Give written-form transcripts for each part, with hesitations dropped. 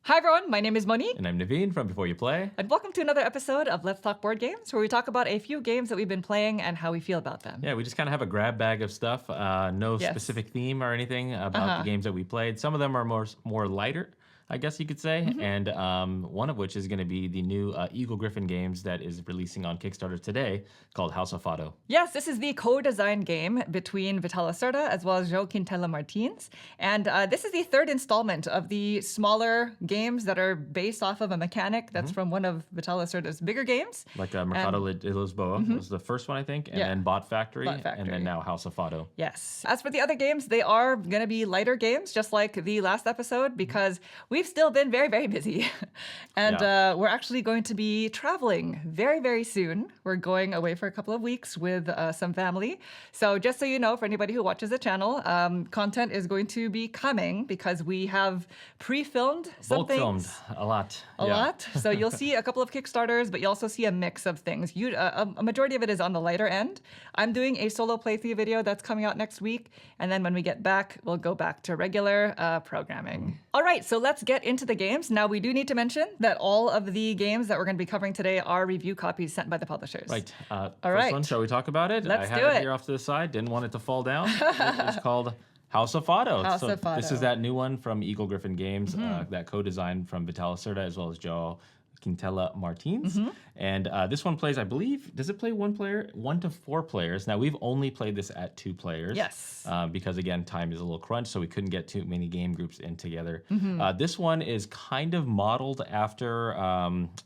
Hi everyone, my name is Monique. And I'm Naveen from Before You Play. And welcome to another episode of Let's Talk Board Games, where we talk about a few games that we've been playing and how we feel about them. Yeah, we just kind of have a grab bag of stuff. No Yes. specific theme or anything about the games that we played. Some of them are more lighter, I guess you could say. And one of which is going to be the new Eagle Griffin games that is releasing on Kickstarter today called House of Fado. Yes, this is the co-designed game between Vital Lacerda as well as João Quintela Martins. And this is the third installment of the smaller games that are based off of a mechanic that's from one of Vital Lacerda's bigger games. Like Mercado de Lisboa was the first one, I think. And then Bot Factory. And then now House of Fado. Yes. As for the other games, they are going to be lighter games, just like the last episode, because we've still been very, very busy. And we're actually going to be traveling very, very soon. We're going away for a couple of weeks with some family. So just so you know, for anybody who watches the channel, content is going to be coming because we have pre-filmed some things. Bulk filmed a lot. A lot. So you'll see a couple of Kickstarters, but you also see a mix of things. A majority of it is on the lighter end. I'm doing a solo playthrough video that's coming out next week. And then when we get back, we'll go back to regular programming. All right, so let's get into the games. Now, we do need to mention that all of the games that we're going to be covering today are review copies sent by the publishers. Right. All first right. one, shall we talk about it? Let's I do have it. it here off to the side. Didn't want it to fall down. It's called House of Fado. House of Fado. This is that new one from Eagle Griffin Games, that co-designed from Vital Lacerda as well as João Quintela Martins. And this one plays, I believe, does it play one to four players? Now, we've only played this at 2 players. Yes. Because, again, time is a little crunch, so we couldn't get too many game groups in together. This one is kind of modeled after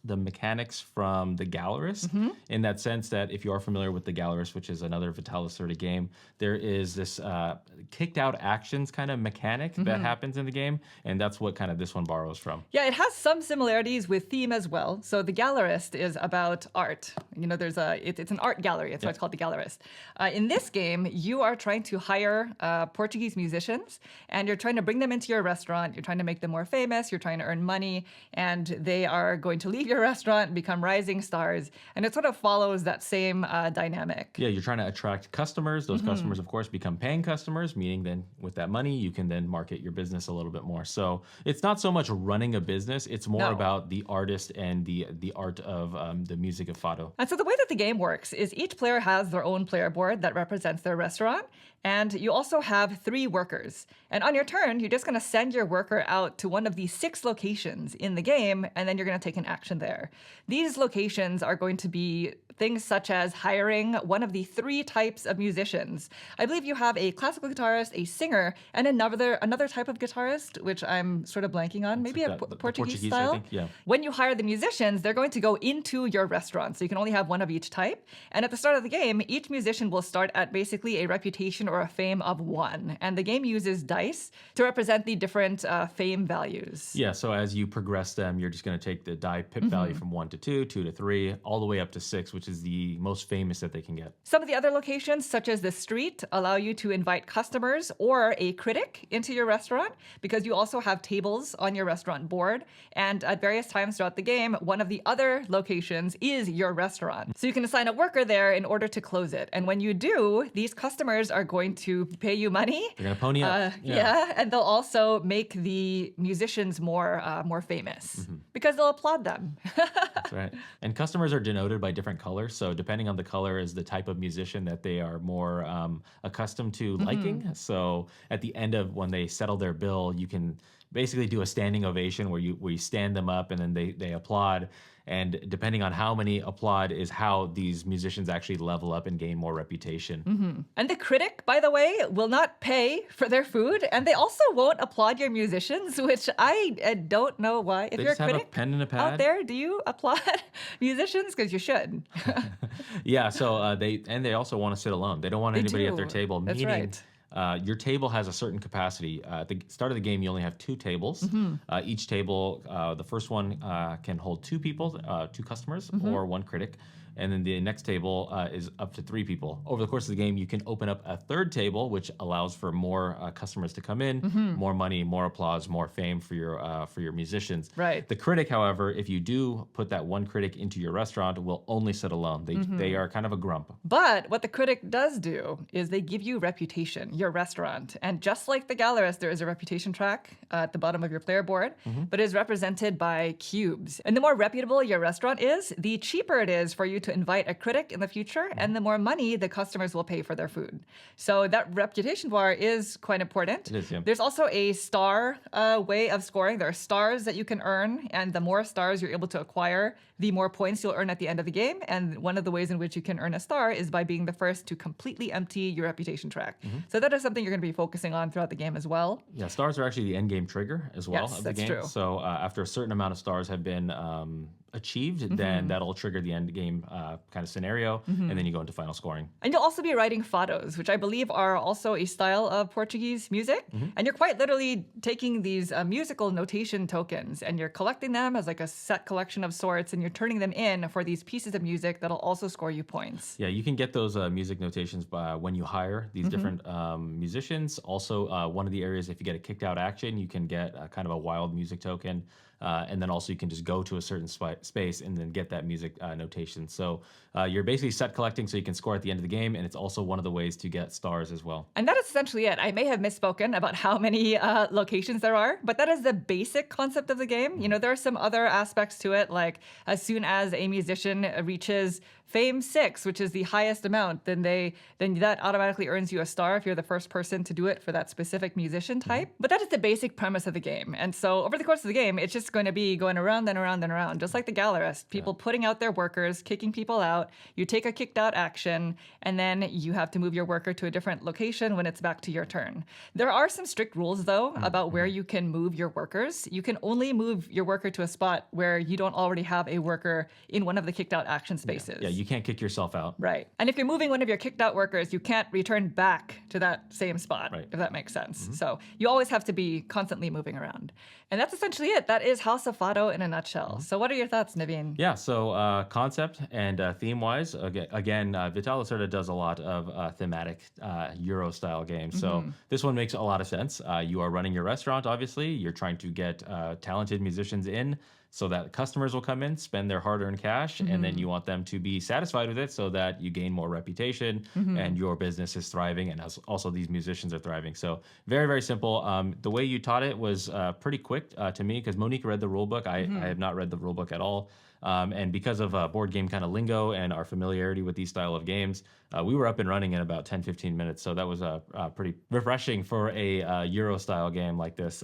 the mechanics from The Gallerist, in that sense that if you are familiar with The Gallerist, which is another Vital Lacerda game, there is this kicked out actions kind of mechanic that happens in the game, and that's what kind of this one borrows from. Yeah, it has some similarities with theme as well. So The Gallerist is about art. You know, it's an art gallery. That's why it's called The Gallerist. In this game, you are trying to hire Portuguese musicians, and you're trying to bring them into your restaurant. You're trying to make them more famous. You're trying to earn money, and they are going to leave your restaurant and become rising stars. And it sort of follows that same dynamic. Yeah, you're trying to attract customers. Those customers, of course, become paying customers, meaning then with that money, you can then market your business a little bit more. So it's not so much running a business. It's more about the artist and the art of the music of Fado. And so the way that the game works is each player has their own player board that represents their restaurant. And you also have 3 workers. And on your turn, you're just going to send your worker out to one of the 6 locations in the game, and then you're going to take an action there. These locations are going to be things such as hiring one of the 3 types of musicians. I believe you have a classical guitarist, a singer, and another type of guitarist, which I'm sort of blanking on. Maybe like the Portuguese style. I think, yeah. When you hire the musicians, they're going to go into your restaurant, so you can only have one of each type. And at the start of the game, each musician will start at basically a reputation or a fame of 1. And the game uses dice to represent the different fame values. Yeah, so as you progress them, you're just going to take the die pip value from 1 to 2, 2 to 3, all the way up to 6, which is the most famous that they can get. Some of the other locations, such as the street, allow you to invite customers or a critic into your restaurant, because you also have tables on your restaurant board. And at various times throughout the game, one of the other locations is your restaurant. So you can assign a worker there in order to close it. And when you do, these customers are going to pay you money. They're going to pony up. And they'll also make the musicians more famous because they'll applaud them. That's right. And customers are denoted by different colors. So depending on the color is the type of musician that they are more accustomed to liking. So at the end of when they settle their bill, you can basically do a standing ovation where you stand them up and then they applaud. And depending on how many applaud is how these musicians actually level up and gain more reputation. And the critic, by the way, will not pay for their food. And they also won't applaud your musicians, which I don't know why. If They you're a just have critic a pen and a pad out there, do you applaud musicians? Because you should. Yeah, so they also want to sit alone. They don't want anybody at their table. That's meaning, right. Your table has a certain capacity. At the start of the game, you only have 2 tables. Each table, the first one can hold 2 people, 2 customers, or 1 critic. and then the next table is up to 3 people. Over the course of the game, you can open up a third table, which allows for more customers to come in, more money, more applause, more fame for your musicians. Right. The critic, however, if you do put that one critic into your restaurant, will only sit alone. They are kind of a grump. But what the critic does do is they give you reputation, your restaurant. And just like the gallerist, there is a reputation track at the bottom of your player board, but it is represented by cubes. And the more reputable your restaurant is, the cheaper it is for you to invite a critic in the future, and the more money the customers will pay for their food. So that reputation bar is quite important. It is, yeah. There's also a star way of scoring. There are stars that you can earn, and the more stars you're able to acquire, the more points you'll earn at the end of the game. And one of the ways in which you can earn a star is by being the first to completely empty your reputation track. So that is something you're going to be focusing on throughout the game as well. Yeah, stars are actually the end game trigger as well Yes, of the that's game. true. So after a certain amount of stars have been achieved, then that'll trigger the end game kind of scenario, and then you go into final scoring. And you'll also be writing fados, which I believe are also a style of Portuguese music. And you're quite literally taking these musical notation tokens and you're collecting them as like a set collection of sorts, and you're turning them in for these pieces of music that'll also score you points. Yeah, you can get those music notations when you hire these different musicians. Also, one of the areas, if you get a kicked out action, you can get kind of a wild music token. And then also you can just go to a certain space and then get that music notation. So you're basically set collecting so you can score at the end of the game, and it's also one of the ways to get stars as well. And that is essentially it. I may have misspoken about how many locations there are, but that is the basic concept of the game. You know, there are some other aspects to it, like as soon as a musician reaches Fame 6, which is the highest amount, then that automatically earns you a star if you're the first person to do it for that specific musician type. But that is the basic premise of the game. And so over the course of the game, it's just going to be going around and around and around, just like the gallerist. People putting out their workers, kicking people out. You take a kicked out action, and then you have to move your worker to a different location when it's back to your turn. There are some strict rules, though, about where you can move your workers. You can only move your worker to a spot where you don't already have a worker in one of the kicked out action spaces. Yeah, you can't kick yourself out. Right. And if you're moving one of your kicked out workers, you can't return back to that same spot, Right. if that makes sense. So you always have to be constantly moving around. And that's essentially it. That is House of Fado in a nutshell. So what are your thoughts, Naveen? Yeah, so concept and theme-wise, again, Vital Lacerda does a lot of thematic Euro-style games. So this one makes a lot of sense. You are running your restaurant, obviously. You're trying to get talented musicians in so that customers will come in, spend their hard-earned cash, and then you want them to be satisfied with it so that you gain more reputation and your business is thriving, and also these musicians are thriving. So very, very simple. The way you taught it was pretty quick to me because Monique read the rulebook. I have not read the rulebook at all. And because of board game kind of lingo and our familiarity with these style of games, we were up and running in about 10, 15 minutes. So that was pretty refreshing for a Euro style game like this.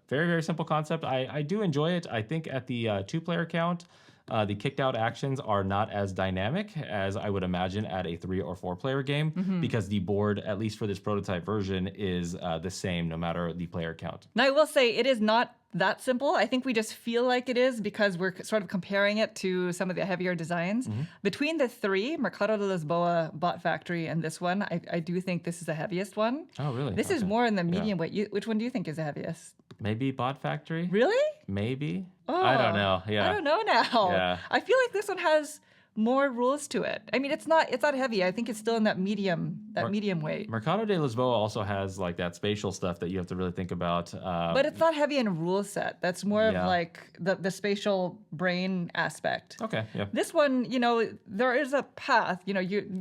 Very, very simple concept. I do enjoy it. I think at the 2-player count, the kicked out actions are not as dynamic as I would imagine at a 3 or 4-player game because the board, at least for this prototype version, is the same no matter the player count. Now, I will say it is not that simple. I think we just feel like it is because we're sort of comparing it to some of the heavier designs. Between the 3, Mercado de Lisboa, Bot Factory, and this one, I do think this is the heaviest one. Oh, really? This is more in the medium weight. Which one do you think is the heaviest? Maybe Bot Factory? Really? Maybe. Oh, I don't know. Yeah. I don't know now. Yeah. I feel like this one has more rules to it. I mean, it's not heavy. I think it's still in that medium weight. Mercado de Lisboa also has like that spatial stuff that you have to really think about. But it's not heavy in rule set. That's more of Yeah. like the spatial brain aspect. Okay, yeah. This one, there is a path. You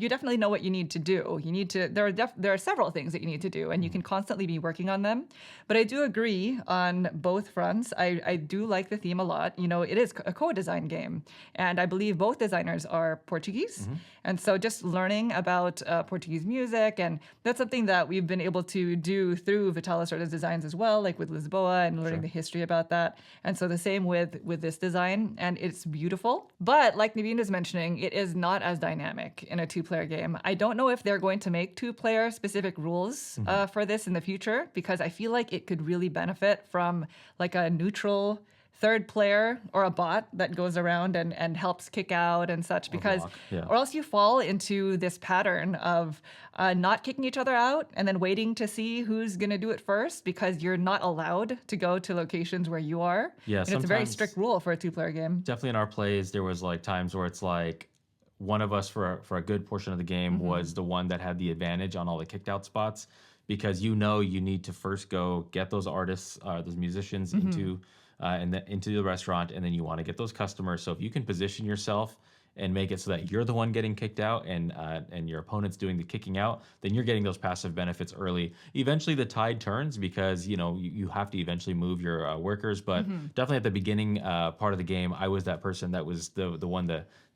definitely know what you need to do. You need to. There are several things that you need to do, and you can constantly be working on them. But I do agree on both fronts. I do like the theme a lot. It is a co-design game, and I believe both designers are Portuguese, and so just learning about Portuguese music, and that's something that we've been able to do through Vital Lacerda's designs as well, like with Lisboa and learning the history about that. And so the same with this design, and it's beautiful. But like Naveen is mentioning, it is not as dynamic in a 2-player game. I don't know if they're going to make 2-player specific rules for this in the future, because I feel like it could really benefit from like a neutral 3rd player or a bot that goes around and helps kick out and such, because block, yeah. or else you fall into this pattern of not kicking each other out and then waiting to see who's going to do it first, because you're not allowed to go to locations where you are. Yeah, and it's a very sometimes- strict rule for a 2-player game. Definitely in our plays, there was like times where it's like one of us for a good portion of the game was the one that had the advantage on all the kicked out spots because you need to first go get those artists, those musicians into the restaurant, and then you want to get those customers. So if you can position yourself and make it so that you're the one getting kicked out and your opponent's doing the kicking out, then you're getting those passive benefits early. Eventually, the tide turns because you have to eventually move your workers. But definitely at the beginning part of the game, I was that person that was the one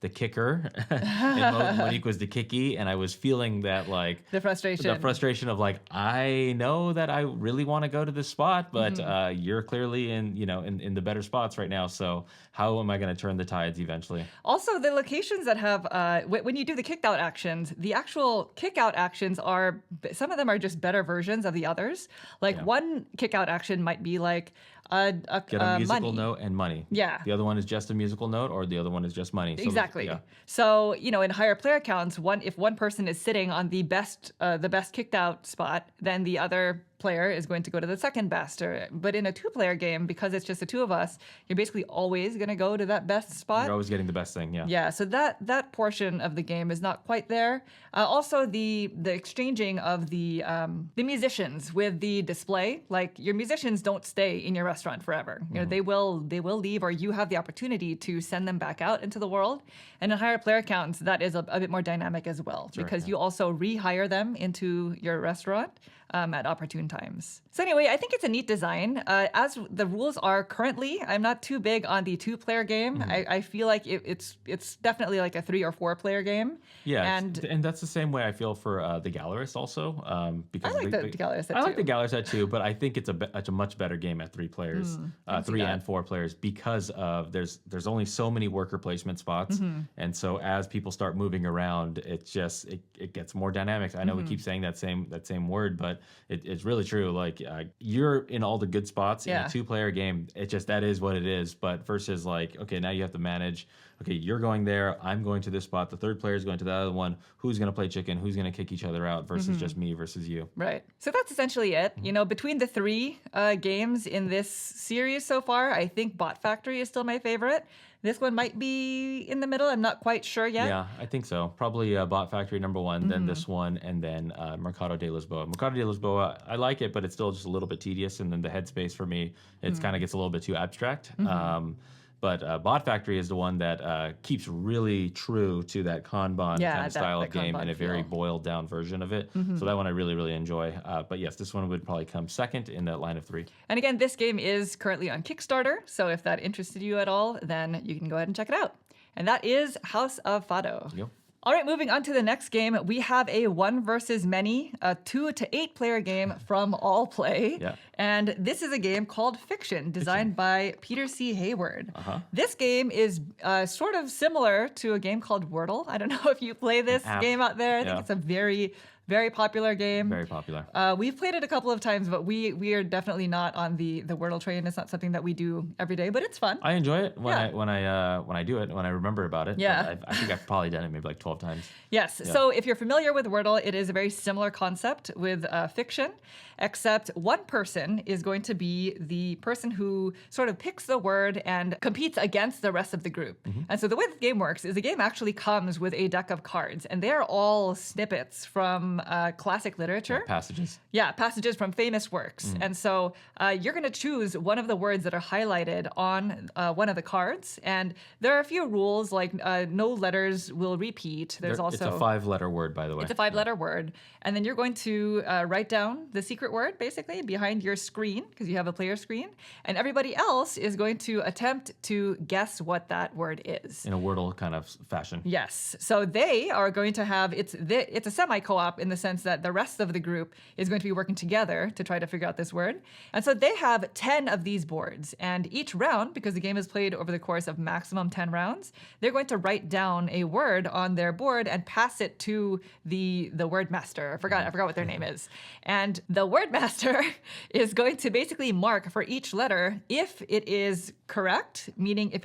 the kicker, and Monique was the kicky, and I was feeling that like The frustration. of like I know that I really want to go to this spot, but you're clearly in the better spots right now. So how am I going to turn the tides eventually? Also, the locations that have, when you do the kicked out actions, the actual kick out actions some of them are just better versions of the others. Like one kick out action might be like, Get a musical money. note and money. Yeah. The other one is just a musical note, or the other one is just money. So Exactly. yeah. So, in higher player counts, if one person is sitting on the best kicked out spot, then the other player is going to go to the second best. But in a 2-player game, because it's just the two of us, you're basically always going to go to that best spot. You're always getting the best thing. Yeah. Yeah, so that portion of the game is not quite there. Also, the exchanging of the musicians with the display, like your musicians don't stay in your restaurant forever. They will leave, or you have the opportunity to send them back out into the world. And in higher player counts, that is a bit more dynamic as well, because you also rehire them into your restaurant at opportune times. So anyway, I think it's a neat design. As the rules are currently, I'm not too big on the 2-player game. I feel like it's definitely like a 3 or 4-player game. Yeah, and that's the same way I feel for the Gallerist also. Because I like the Gallerist set I like too. the Gallerist set too, but I think it's a much better game at 3 players, 3 and 4 players, because of there's only so many worker placement spots, and so as people start moving around, it gets more dynamic. I know we keep saying that same word, but it's really true. Like you're in all the good spots in a 2-player game. That is what it is. But versus like, okay, now you have to manage. Okay, you're going there. I'm going to this spot. The third player is going to the other one. Who's going to play chicken? Who's going to kick each other out? Versus just me versus you. Right. So that's essentially it. Between the 3 games in this series so far, I think Bot Factory is still my favorite. This one might be in the middle. I'm not quite sure yet. Yeah, I think so. Probably Bot Factory number 1, then this one, and then Mercado de Lisboa. Mercado de Lisboa, I like it, but it's still just a little bit tedious. And then the headspace for me, it kind of gets a little bit too abstract. But Bot Factory is the one that keeps really true to that Kanban kind of style of game, and a very boiled down version of it. So that one I really, really enjoy. But yes, this one would probably come second in that line of 3. And again, this game is currently on Kickstarter. So if that interested you at all, then you can go ahead and check it out. And that is House of Fado. Yep. All right, moving on to the next game, we have a 1 versus many, a 2 to 8 player game from All Play. Yeah. And this is a game called Fiction, designed by Peter C. Hayward. This game is sort of similar to a game called Wordle. I don't know if you play this game out there. I think it's a very, very popular game. Very popular. We've played it a couple of times, but we are definitely not on the Wordle train. It's not something that we do every day, but it's fun. I enjoy it when I do it, when I remember about it. Yeah. But I think I've probably done it maybe like 12 times. Yes. Yeah. So if you're familiar with Wordle, it is a very similar concept with Fiction, except one person is going to be the person who sort of picks the word and competes against the rest of the group. And so the way the game works is the game actually comes with a deck of cards, and they're all snippets from classic literature. Passages. Yeah, passages from famous works. And so you're going to choose one of the words that are highlighted on one of the cards. And there are a few rules, like no letters will repeat. There's It's a 5-letter word, by the way. It's a 5-letter word. And then you're going to write down the secret word, basically, behind your screen, because you have a player screen. And everybody else is going to attempt to guess what that word is. In a Wordle kind of fashion. Yes. So they are going to have, it's a semi-co-op in the sense that the rest of the group is going to be working together to try to figure out this word. And so they have 10 of these boards. And each round, because the game is played over the course of maximum 10 rounds, they're going to write down a word on their board and pass it to the word master. I forgot what their name is. And the word master is going to basically mark for each letter if it is correct, meaning if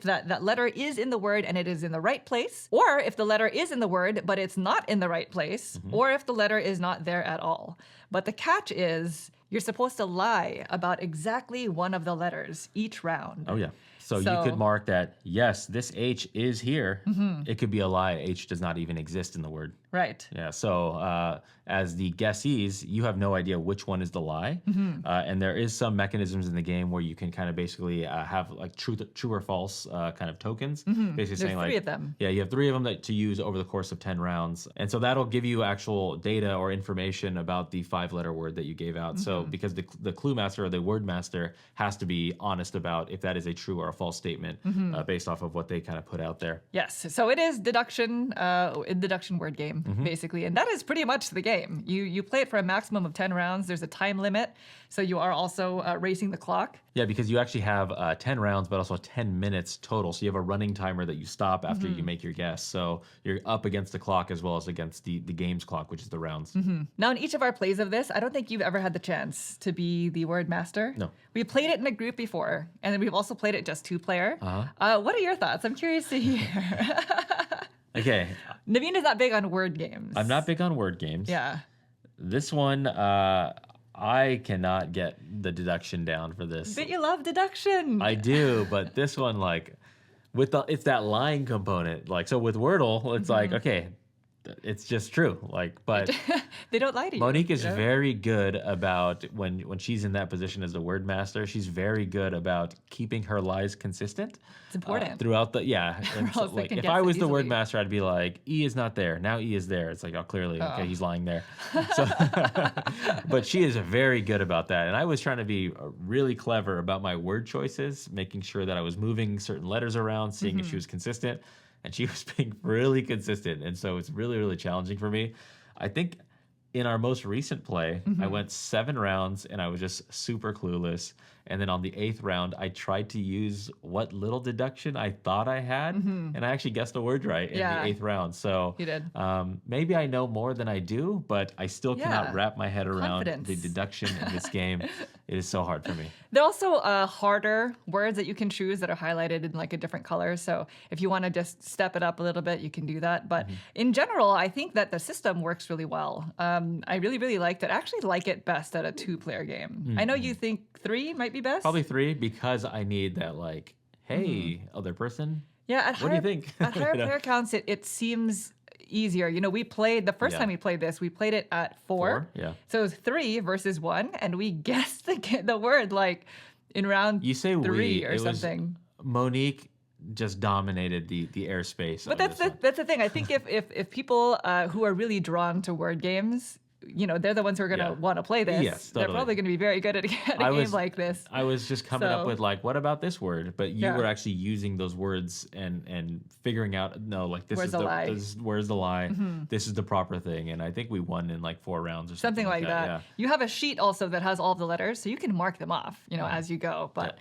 that letter is in the word and it is in the right place, or if the letter is in the word but it's not in the right place, or if the letter is not there at all. But the catch is you're supposed to lie about exactly one of the letters each round. Oh, yeah. So you could mark that, yes, this H is here. It could be a lie. H does not even exist in the word. Right. Yeah. So as the guessees, you have no idea which one is the lie. And there is some mechanisms in the game where you can kind of basically have like true or false kind of tokens. Basically There's saying three like, of them. yeah, you have 3 of them to use over the course of 10 rounds. And so that'll give you actual data or information about the 5-letter word that you gave out. So because the clue master or the word master has to be honest about if that is a true or a false statement based off of what they kind of put out there. Yes. So it is deduction, deduction word game, basically. And that is pretty much the game. You play it for a maximum of 10 rounds. There's a time limit. So you are also racing the clock. Yeah, because you actually have 10 rounds, but also 10 minutes total. So you have a running timer that you stop after you make your guess. So you're up against the clock as well as against the game's clock, which is the rounds. Now, in each of our plays of this, I don't think you've ever had the chance to be the word master. No. We played it in a group before, and then we've also played it just 2-player. What are your thoughts? I'm curious to hear. Okay. Naveen is not big on word games. I'm not big on word games. Yeah. This one, I cannot get the deduction down for this. But you love deduction. I do, but this one, like, it's that lying component. Like, so with Wordle, it's like, okay, it's just true. Like, but They don't lie to you. Monique is you know? very good about when she's in that position as the word master. She's very good about keeping her lies consistent. It's important. Throughout the And so, else they like, can if guess I it was the word easily. master, I'd be like, E is not there. Now E is there. It's like, oh, clearly, okay, he's lying there. So, but she is very good about that. And I was trying to be really clever about my word choices, making sure that I was moving certain letters around, seeing if she was consistent. And she was being really consistent. And so it's really, really challenging for me. I think in our most recent play, I went 7 rounds and I was just super clueless. And then on the 8th round, I tried to use what little deduction I thought I had. And I actually guessed the word right in the 8th round. So You did. Maybe I know more than I do, but I still cannot Yeah. wrap my head around Confidence. the deduction in this game. It is so hard for me. There are also harder words that you can choose that are highlighted in like a different color. So if you want to just step it up a little bit, you can do that. But in general, I think that the system works really well. I really, really liked it. I actually like it best at a 2-player game. I know you think 3 might be best. Probably 3 because I need that, like, hey, other person. Yeah, at What do you think? At higher You know? player counts, it seems easier. You know, we played the first Yeah. time we played this, we played it at 4. 4, yeah. So it was 3 versus 1, and we guessed the word like in round You say 3 we. or It something. was Monique just dominated the airspace. But of that's this one. that's the thing. I think if people who are really drawn to word games, you know, they're the ones who are going to Yeah. want to play this. Yes, They're totally. probably going to be very good at a I game was- like this. I was just coming up So- with like, what about this word? But you Yeah. were actually using those words and figuring out, no, like this Where's is the lie? where's the lie? This is the proper thing. And I think we won in like 4 rounds or Something like that. Yeah. You have a sheet also that has all the letters, so you can mark them off, you know, as you go. But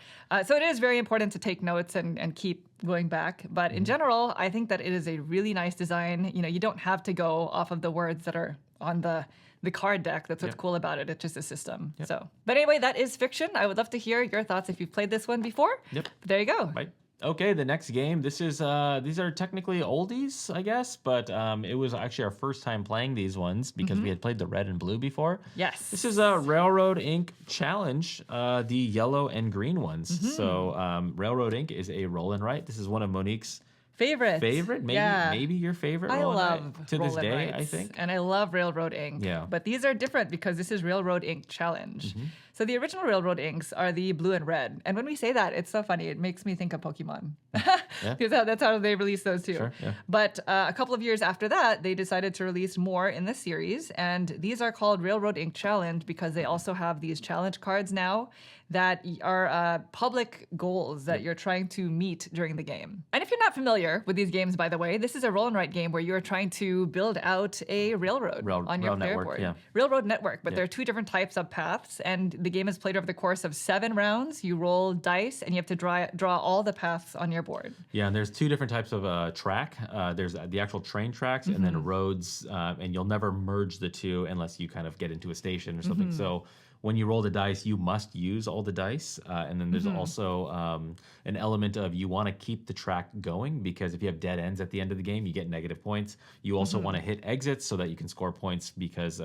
so it is very important to take notes and keep going back. But in general, I think that it is a really nice design. You know, you don't have to go off of the words that are on the card deck. That's what's cool about it. It's just a system. So, but anyway, that is fiction. I would love to hear your thoughts if you've played this one before. Yep. But there you go. Right. Okay, the next game. This is these are technically oldies, I guess, but it was actually our first time playing these ones because we had played the red and blue before. Yes. This is a Railroad Inc. challenge, the yellow and green ones. So Railroad Inc. is a roll and write. This is one of Monique's Favorite. maybe Yeah. maybe your favorite. I roll and love write to roll this and day. I writes, think. and I love Railroad Inc. Yeah. But these are different because this is Railroad Inc. Challenge. Mm-hmm. So the original Railroad Inks are the blue and red. And when we say that, it's so funny. It makes me think of Pokemon because that's how they released those too. Sure, yeah. But a couple of years after that, they decided to release more in the series, and these are called Railroad Inc. Challenge because they also have these challenge cards now that are public goals that you're trying to meet during the game. And if you're not familiar with these games, by the way, this is a roll and write game where you're trying to build out a railroad on your rail player network, board. yeah. Railroad network, but there are 2 different types of paths, and the game is played over the course of 7 rounds. You roll dice, and you have to draw all the paths on your board. Yeah, and there's 2 different types of track. There's the actual train tracks and then roads, and you'll never merge the 2 unless you kind of get into a station or something. So when you roll the dice, you must use all the dice. And then there's also an element of you want to keep the track going, because if you have dead ends at the end of the game, you get negative points. You also want to hit exits so that you can score points, because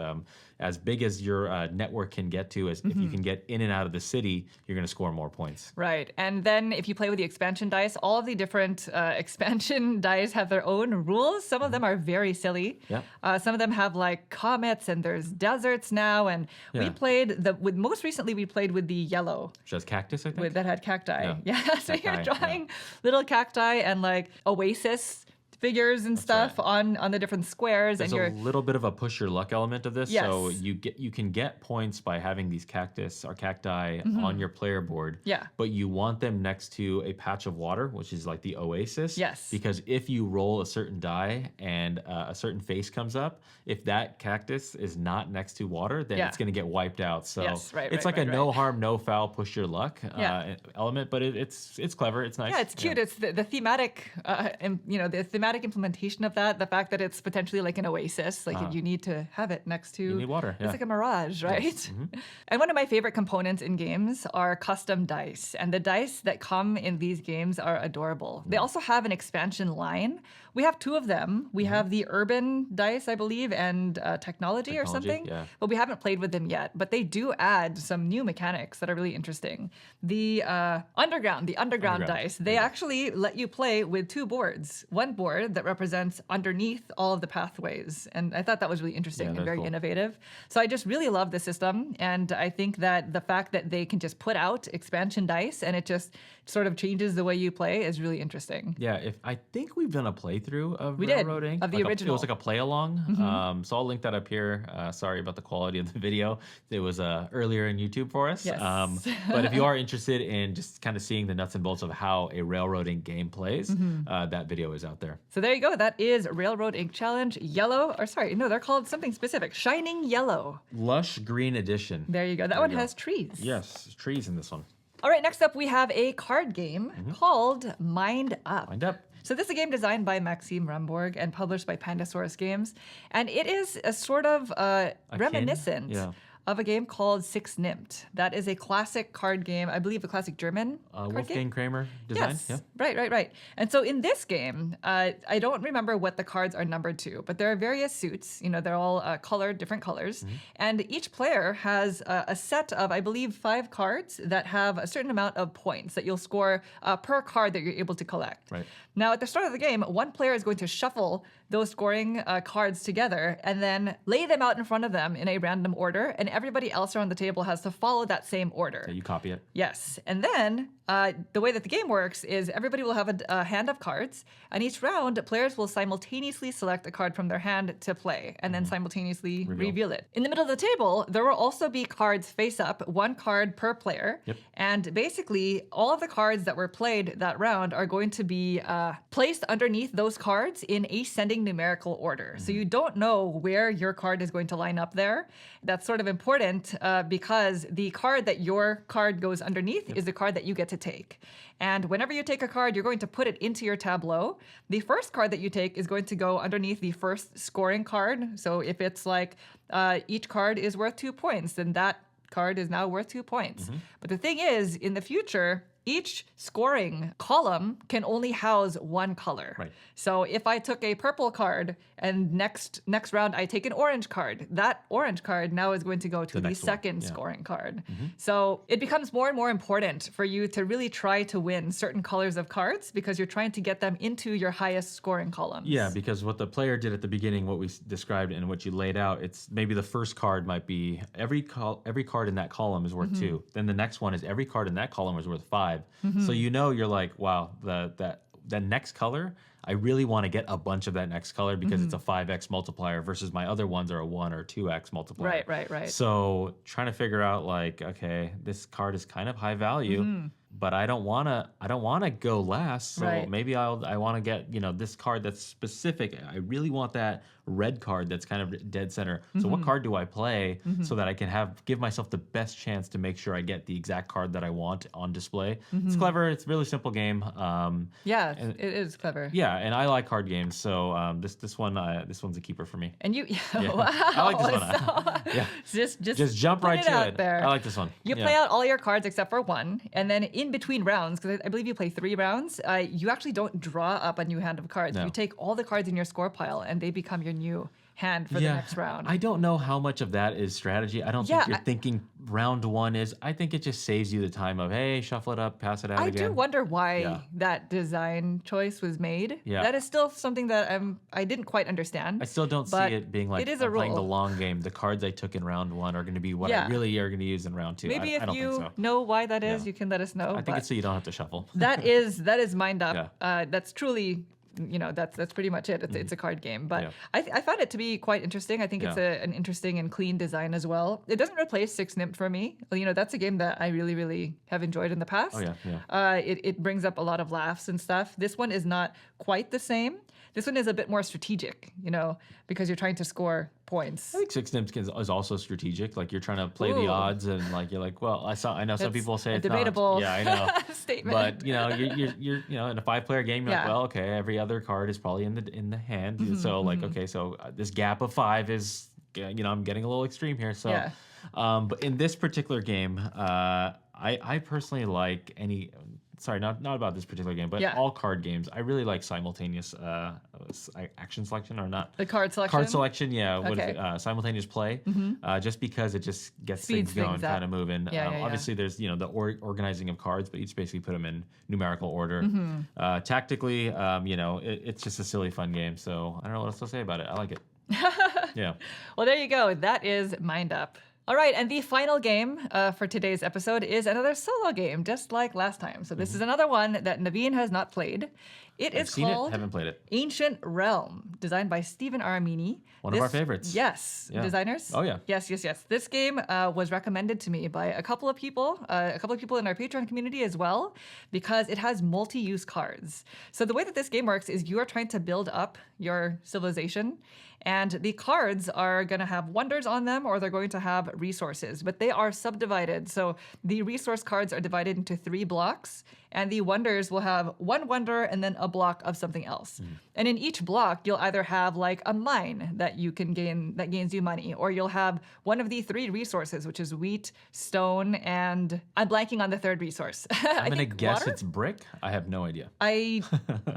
as big as your network can get to, as if you can get in and out of the city, you're going to score more points. Right. And then if you play with the expansion dice, all of the different expansion dice have their own rules. Some of them are very silly. Yeah. Some of them have like comets, and there's deserts now. And we Yeah. played most recently we played with the yellow Which has cactus, I think. that had cacti. Yeah. So Cacti, you're drawing little cacti and like oasis figures and stuff on the different squares. There's and you're a little bit of a push your luck element of this. Yes. So you can get points by having these cactus or cacti on your player board. Yeah. But you want them next to a patch of water, which is like the oasis. Yes. Because if you roll a certain die and a certain face comes up, if that cactus is not next to water, then it's going to get wiped out. So Yes, right, it's right, like right, a no harm, no foul, push your luck Yeah. element. But it's clever. It's nice. Yeah, it's cute. It's the thematic, the thematic implementation of that. The fact that it's potentially like an oasis, like you need to have it next to. You need water. It's Yeah. like a mirage, right? And one of my favorite components in games are custom dice, and the dice that come in these games are adorable. They also have an expansion line. We have two of them. We have the urban dice, I believe, and technology or something. Yeah. But we haven't played with them yet. But they do add some new mechanics that are really interesting. The underground dice, they actually let you play with two boards. One board that represents underneath all of the pathways. And I thought that was really interesting and that's very cool. innovative. So I just really love the system. And I think that the fact that they can just put out expansion dice and it just sort of changes the way you play is really interesting. Yeah, if I think we've done a playthrough of We did, railroading of the It original. was like a play along. So I'll link that up here. Sorry about the quality of the video. It was earlier in YouTube for us. Yes. But if you are interested in just kind of seeing the nuts and bolts of how a railroading game plays, that video is out there. So there you go. That is Railroad Ink Challenge Yellow. Or sorry, no, they're called something specific. Shining Yellow. Lush Green Edition. There you go. That one has trees. Yes, trees in this one. All right, next up we have a card game called Mind Up. Wind up. So this is a game designed by Maxime Rambourg and published by Pandasaurus Games. And it is a sort of reminiscent yeah. of a game called Six Nimmt. That is a classic card game, I believe a classic German card game. Wolfgang Kramer design. Yes, Yeah. right. And so in this game, I don't remember what the cards are numbered to, but there are various suits. They're all colored, different colors. And each player has a set of, I believe, 5 cards that have a certain amount of points that you'll score per card that you're able to collect. Right. Now, at the start of the game, one player is going to shuffle those scoring cards together and then lay them out in front of them in a random order, and everybody else around the table has to follow that same order. Yeah, you copy it. Yes. And then the way that the game works is everybody will have a hand of cards, and each round, players will simultaneously select a card from their hand to play, and then simultaneously reveal it. In the middle of the table, there will also be cards face up, 1 card per player. Yep. And basically, all of the cards that were played that round are going to be placed underneath those cards in ascending numerical order. So you don't know where your card is going to line up there. That's sort of important because the card that your card goes underneath is the card that you get to take. And whenever you take a card, you're going to put it into your tableau. The first card that you take is going to go underneath the first scoring card. So if it's like each card is worth 2 points, then that card is now worth 2 points. But the thing is, in the future, each scoring column can only house 1 color. Right. So if I took a purple card and next round I take an orange card, that orange card now is going to go to the next one. second Yeah. scoring card. So it becomes more and more important for you to really try to win certain colors of cards because you're trying to get them into your highest scoring columns. Yeah, because what the player did at the beginning, what we described and what you laid out, it's maybe the first card might be every card in that column is worth 2. Then the next one is every card in that column is worth 5. So you're like, wow, that next color, I really want to get a bunch of that next color because it's a 5x multiplier versus my other ones are a 1 or 2x multiplier. Right. So trying to figure out like, okay, this card is kind of high value. but I don't wanna go last. So Right. maybe I want to get, this card that's specific. I really want that red card that's kind of dead center. So what card do I play so that I can give myself the best chance to make sure I get the exact card that I want on display? It's clever. It's a really simple game. Yeah, And it is clever. yeah, and I like card games, so this one's a keeper for me. And you, Yeah. wow. I like this one. Yeah. Just Jump put right it to out it. there. I like this one. You Yeah. play out all your cards except for one, and then in between rounds, because I believe you play 3 rounds, you actually don't draw up a new hand of cards. No. You take all the cards in your score pile, and they become your new hand for the next round. I don't know how much of that is strategy. I don't Yeah, think you're thinking round one is. I think it just saves you the time of, hey, shuffle it up, pass it out I again. do wonder why Yeah. that design choice was made. Yeah. That is still something that I didn't quite understand. I still don't see but it being like it is a I'm playing the rule. long game. The cards I took in round one are going to be what Yeah. I really are going to use in round two. Maybe I if don't you think so. know why that is, Yeah. you can let us know. I think but it's so you don't have to shuffle. that is mind up. Yeah. That's truly, that's pretty much it. It's a card game, but Yeah. I found it to be quite interesting. I think it's Yeah. an interesting and clean design as well. It doesn't replace Six Nimmt for me. That's a game that I really, really have enjoyed in the past. Oh, yeah, yeah. It brings up a lot of laughs and stuff. This one is not quite the same. This one is a bit more strategic, because you're trying to score points. I think Six Nimmt is also strategic. Like you're trying to play the Ooh. odds, and like you're like, well, I know some That's people say a it's debatable not. Yeah, I know. statement. But you're in a 5-player game. You're like, Yeah. well, okay, every other card is probably in the hand. Mm-hmm, So like, okay, so this gap of 5 is, I'm getting a little extreme here. So, Yeah. but in this particular game, I personally like any. Sorry, not about this particular game, but Yeah. all card games. I really like simultaneous action selection or not. The card selection. Card selection, yeah. What is Okay. Mm-hmm. it? Simultaneous play, just because it just gets Speeds things going, things up. kind of moving. Yeah, yeah. Obviously, there's the organizing of cards, but you just basically put them in numerical order. Mm-hmm. Tactically, it's just a silly, fun game. So I don't know what else to say about it. I like it. Yeah. Well, there you go. That is Mind Up. All right, and the final game for today's episode is another solo game, just like last time. So this is another one that Naveen has not played. It I've is seen called it, haven't played it. Ancient Realm, designed by Stephen Aramini. One of our favorites. Yes, Yeah. designers. Oh, yeah. Yes. This game was recommended to me by a couple of people in our Patreon community as well, because it has multi-use cards. So the way that this game works is you are trying to build up your civilization, and the cards are going to have wonders on them, or they're going to have resources, but they are subdivided. So the resource cards are divided into 3 blocks, and the wonders will have 1 wonder and then a block of something else. And in each block, you'll either have like a mine that you can gain that gains you money, or you'll have one of the 3 resources, which is wheat, stone, and I'm blanking on the 3rd resource. I'm going to think guess water? it's brick. I have no idea.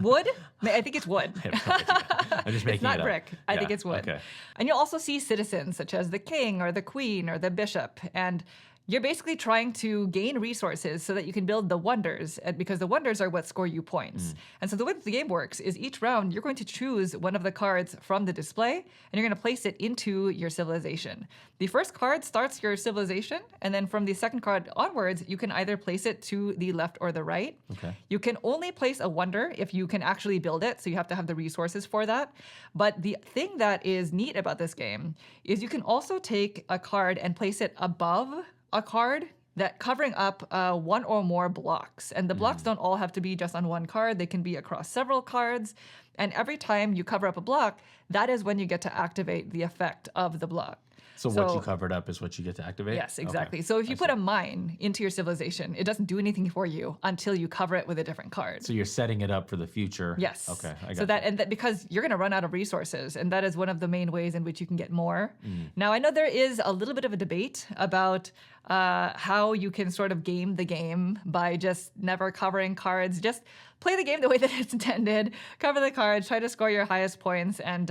Wood? I think it's wood. I have no idea. I'm just making It's not it up. brick. I think Yeah, it's wood. Okay. And you'll also see citizens such as the king or the queen or the bishop. And you're basically trying to gain resources so that you can build the wonders, because the wonders are what score you points. And so the way that the game works is each round you're going to choose one of the cards from the display, and you're going to place it into your civilization. The first card starts your civilization, and then from the second card onwards, you can either place it to the left or the right. Okay. You can only place a wonder if you can actually build it, so you have to have the resources for that. But the thing that is neat about this game is you can also take a card and place it above a card that covering up 1 or more blocks. And the blocks don't all have to be just on one card. They can be across several cards. And every time you cover up a block, that is when you get to activate the effect of the block. So what you covered up is what you get to activate? Yes, Okay. exactly. So if you put a mine into your civilization, it doesn't do anything for you until you cover it with a different card. So you're setting it up for the future. Yes. Okay. I got So that because you're going to run out of resources, and that is one of the main ways in which you can get more. Now I know there is a little bit of a debate about how you can sort of game the game by just never covering cards. Just play the game the way that it's intended. Cover the cards, try to score your highest points, and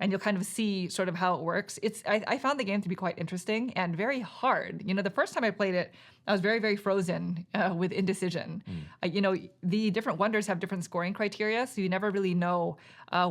you'll kind of see sort of how it works. I found the game to be quite interesting and very hard. The first time I played it, I was very, very frozen with indecision. The different wonders have different scoring criteria, so you never really know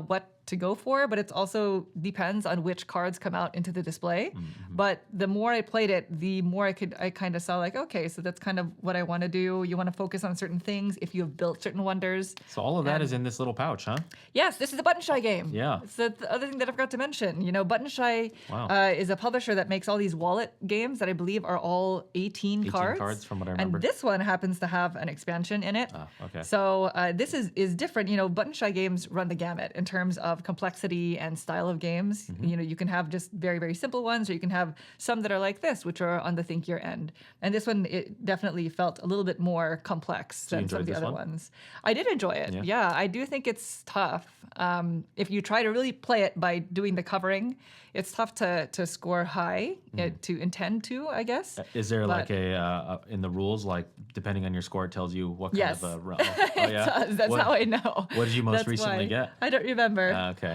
what to go for, but it's also depends on which cards come out into the display. But the more I played it, the more I kind of saw like, okay, so that's kind of what I want to do. You want to focus on certain things if you have built certain wonders. So all of that is in this little pouch, huh? Yes, this is a Button Shy game. Yeah. It's the other thing that I forgot to mention. You know, Button Shy Wow. is a publisher that makes all these wallet games that I believe are all 18 cards. cards from what I remember. And this one happens to have an expansion in it. Ah, okay. So this is different. You know, Button Shy games run the gamut in terms of complexity and style of games. Mm-hmm. You know, you can have just very, very simple ones, or you can have some that are like this, which are on the thinkier end. And this one, it definitely felt a little bit more complex you than some of the enjoyed other this one? ones. I did enjoy it. Yeah, I do think it's tough. If you try to really play it by doing the covering, it's tough to score high, to intend to, I guess. Is there like But- a in the rules, like depending on your score, it tells you what kind Yes. of a oh, It yeah? does. That's What- how I know. What did you most That's recently why. get? I don't remember. Okay.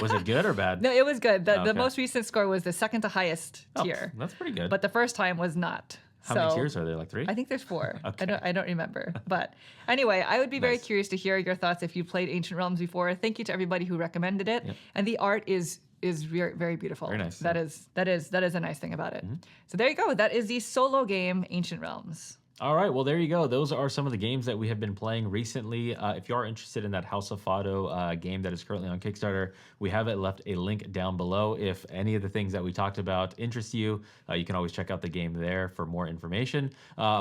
Was it good or bad? No, it was good. The Okay. most recent score was the second to highest Oh, tier, that's pretty good. but the first time was not. How many So- tiers are there? Like 3? I think there's 4. Okay. I don't remember. But anyway, I would be very Nice. curious to hear your thoughts if you played Ancient Realms before. Thank you to everybody who recommended it. Yep. And the art is very, very beautiful. Very nice, That yeah. is a nice thing about it. Mm-hmm. So there you go. That is the solo game Ancient Realms. All right, well, there you go. Those are some of the games that we have been playing recently. If you are interested in that House of Fado game that is currently on Kickstarter, we have left a link down below. If any of the things that we talked about interest you, you can always check out the game there for more information.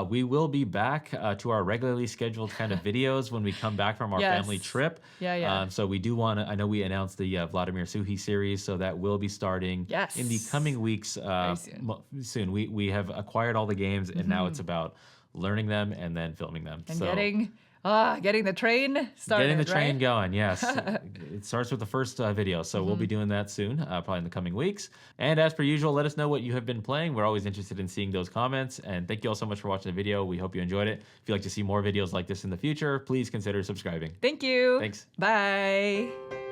We will be back to our regularly scheduled kind of videos when we come back from our Yes. family trip. Yeah. So we do want to, I know we announced the Vladimir Suhi series, so that will be starting Yes. in the coming weeks. Very soon. Soon. We have acquired all the games, and now it's about learning them and then filming them. And so getting the train started. getting the train right? going, yes. It starts with the first video, so we'll be doing that soon, probably in the coming weeks. And as per usual, let us know what you have been playing. We're always interested in seeing those comments. And thank you all so much for watching the video. We hope you enjoyed it. If you'd like to see more videos like this in the future, please consider subscribing. Thank you. Thanks. Bye.